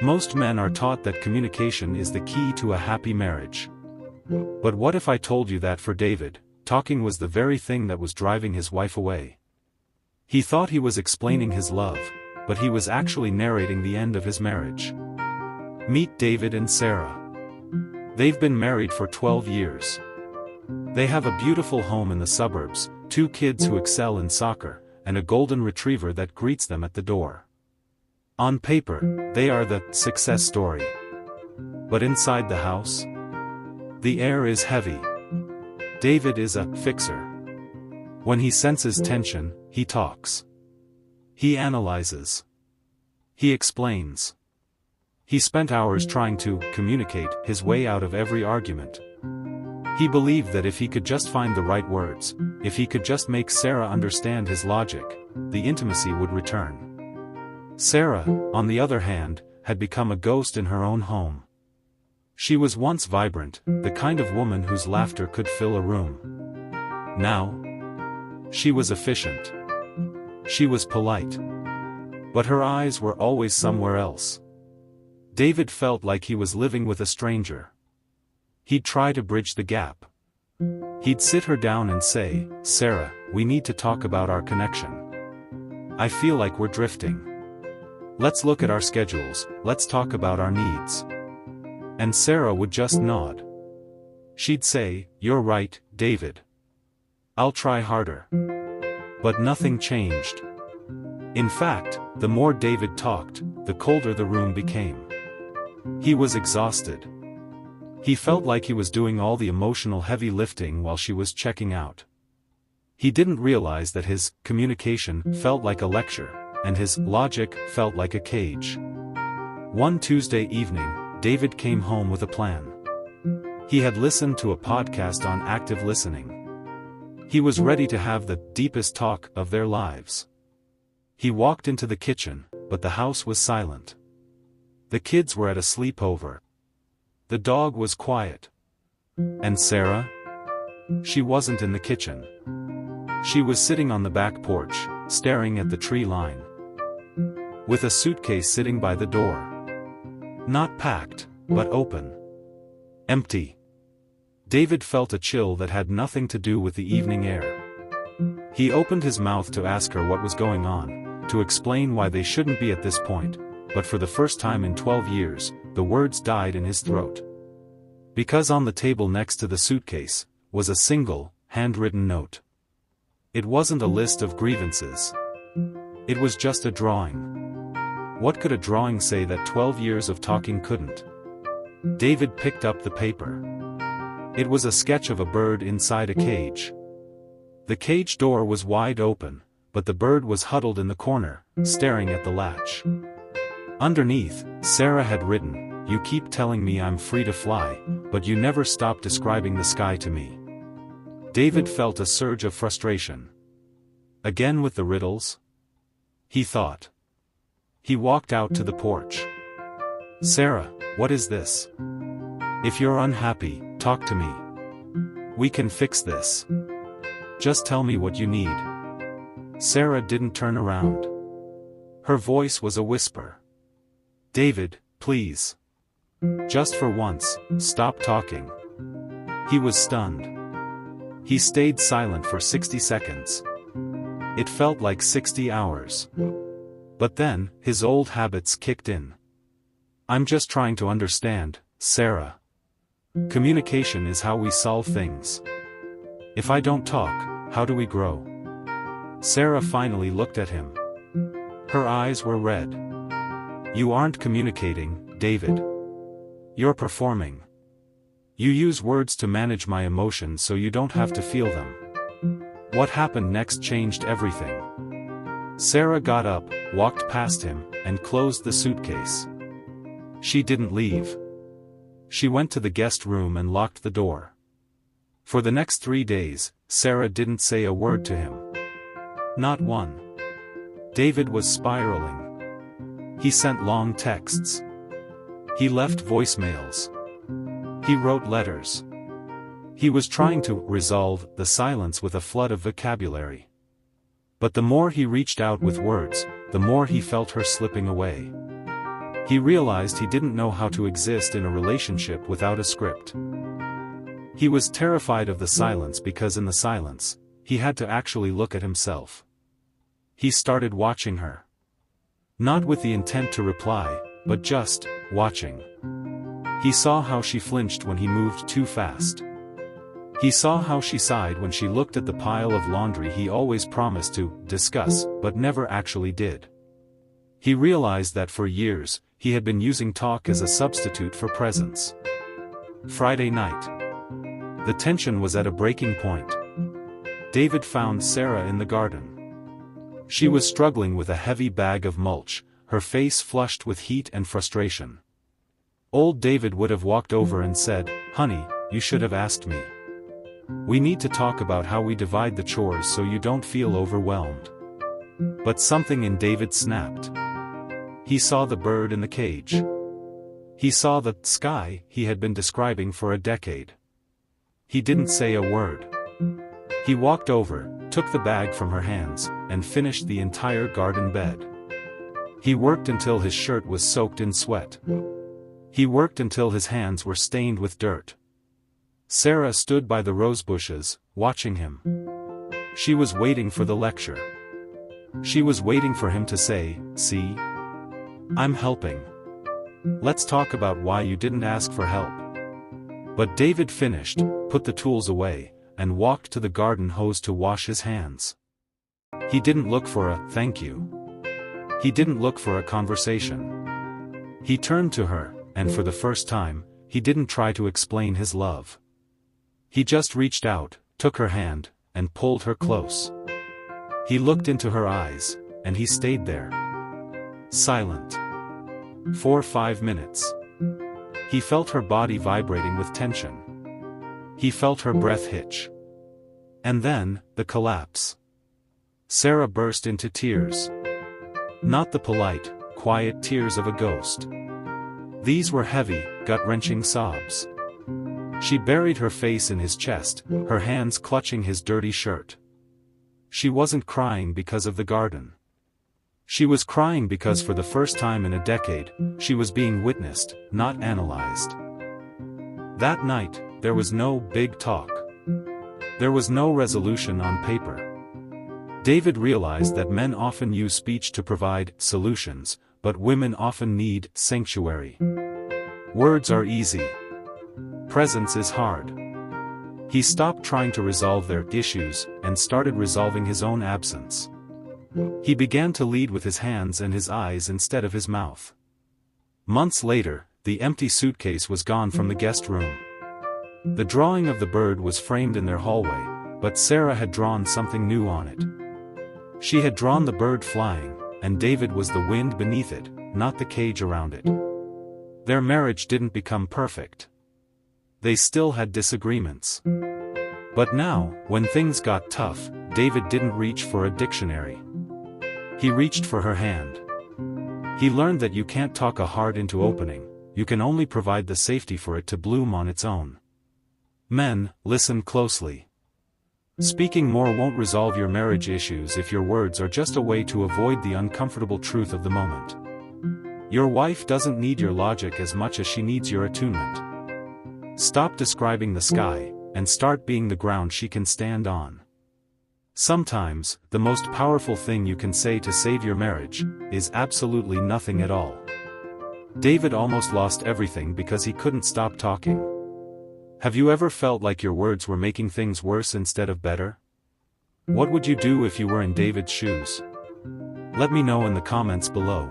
Most men are taught that communication is the key to a happy marriage. But what if I told you that for David, talking was the very thing that was driving his wife away? He thought he was explaining his love, but he was actually narrating the end of his marriage. Meet David and Sarah. They've been married for 12 years. They have a beautiful home in the suburbs, 2 kids who excel in soccer, and a golden retriever that greets them at the door. On paper, they are the success story. But inside the house, the air is heavy. David is a fixer. When he senses tension, he talks. He analyzes. He explains. He spent hours trying to communicate his way out of every argument. He believed that if he could just find the right words, if he could just make Sarah understand his logic, the intimacy would return. Sarah, on the other hand, had become a ghost in her own home. She was once vibrant, the kind of woman whose laughter could fill a room. Now, she was efficient. She was polite. But her eyes were always somewhere else. David felt like he was living with a stranger. He'd try to bridge the gap. He'd sit her down and say, "Sarah, we need to talk about our connection. I feel like we're drifting. Let's look at our schedules, let's talk about our needs." And Sarah would just nod. She'd say, "You're right, David. I'll try harder." But nothing changed. In fact, the more David talked, the colder the room became. He was exhausted. He felt like he was doing all the emotional heavy lifting while she was checking out. He didn't realize that his communication felt like a lecture, and his logic felt like a cage. One Tuesday evening, David came home with a plan. He had listened to a podcast on active listening. He was ready to have the deepest talk of their lives. He walked into the kitchen, but the house was silent. The kids were at a sleepover. The dog was quiet. And Sarah? She wasn't in the kitchen. She was sitting on the back porch, staring at the tree line. With a suitcase sitting by the door. Not packed, but open. Empty. David felt a chill that had nothing to do with the evening air. He opened his mouth to ask her what was going on, to explain why they shouldn't be at this point, but for the first time in 12 years, the words died in his throat. Because on the table next to the suitcase, was a single, handwritten note. It wasn't a list of grievances. It was just a drawing. What could a drawing say that 12 years of talking couldn't? David picked up the paper. It was a sketch of a bird inside a cage. The cage door was wide open, but the bird was huddled in the corner, staring at the latch. Underneath, Sarah had written, "You keep telling me I'm free to fly, but you never stop describing the sky to me." David felt a surge of frustration. Again with the riddles? He thought. He walked out to the porch. "Sarah, what is this? If you're unhappy, talk to me. We can fix this. Just tell me what you need." Sarah didn't turn around. Her voice was a whisper. "David, please. Just for once, stop talking." He was stunned. He stayed silent for 60 seconds. It felt like 60 hours. But then, his old habits kicked in. "I'm just trying to understand, Sarah. Communication is how we solve things. If I don't talk, how do we grow?" Sarah finally looked at him. Her eyes were red. "You aren't communicating, David. You're performing. You use words to manage my emotions so you don't have to feel them." What happened next changed everything. Sarah got up, walked past him, and closed the suitcase. She didn't leave. She went to the guest room and locked the door. For the next 3 days, Sarah didn't say a word to him. Not one. David was spiraling. He sent long texts. He left voicemails. He wrote letters. He was trying to resolve the silence with a flood of vocabulary. But the more he reached out with words, the more he felt her slipping away. He realized he didn't know how to exist in a relationship without a script. He was terrified of the silence because in the silence, he had to actually look at himself. He started watching her. Not with the intent to reply, but just watching. He saw how she flinched when he moved too fast. He saw how she sighed when she looked at the pile of laundry he always promised to discuss, but never actually did. He realized that for years, he had been using talk as a substitute for presence. Friday night. The tension was at a breaking point. David found Sarah in the garden. She was struggling with a heavy bag of mulch, her face flushed with heat and frustration. Old David would have walked over and said, "Honey, you should have asked me. We need to talk about how we divide the chores so you don't feel overwhelmed." But something in David snapped. He saw the bird in the cage. He saw the sky he had been describing for a decade. He didn't say a word. He walked over, took the bag from her hands, and finished the entire garden bed. He worked until his shirt was soaked in sweat. He worked until his hands were stained with dirt. Sarah stood by the rose bushes, watching him. She was waiting for the lecture. She was waiting for him to say, "See? I'm helping. Let's talk about why you didn't ask for help." But David finished, put the tools away, and walked to the garden hose to wash his hands. He didn't look for a "thank you." He didn't look for a conversation. He turned to her, and for the first time, he didn't try to explain his love. He just reached out, took her hand, and pulled her close. He looked into her eyes, and he stayed there. Silent. For 5 minutes. He felt her body vibrating with tension. He felt her breath hitch. And then, the collapse. Sarah burst into tears. Not the polite, quiet tears of a ghost. These were heavy, gut-wrenching sobs. She buried her face in his chest, her hands clutching his dirty shirt. She wasn't crying because of the garden. She was crying because for the first time in a decade, she was being witnessed, not analyzed. That night, there was no big talk. There was no resolution on paper. David realized that men often use speech to provide solutions, but women often need sanctuary. Words are easy. Presence is hard. He stopped trying to resolve their issues and started resolving his own absence. He began to lead with his hands and his eyes instead of his mouth. Months later, the empty suitcase was gone from the guest room. The drawing of the bird was framed in their hallway, but Sarah had drawn something new on it. She had drawn the bird flying, and David was the wind beneath it, not the cage around it. Their marriage didn't become perfect. They still had disagreements. But now, when things got tough, David didn't reach for a dictionary. He reached for her hand. He learned that you can't talk a heart into opening, you can only provide the safety for it to bloom on its own. Men, listen closely. Speaking more won't resolve your marriage issues if your words are just a way to avoid the uncomfortable truth of the moment. Your wife doesn't need your logic as much as she needs your attunement. Stop describing the sky, and start being the ground she can stand on. Sometimes, the most powerful thing you can say to save your marriage, is absolutely nothing at all. David almost lost everything because he couldn't stop talking. Have you ever felt like your words were making things worse instead of better? What would you do if you were in David's shoes? Let me know in the comments below.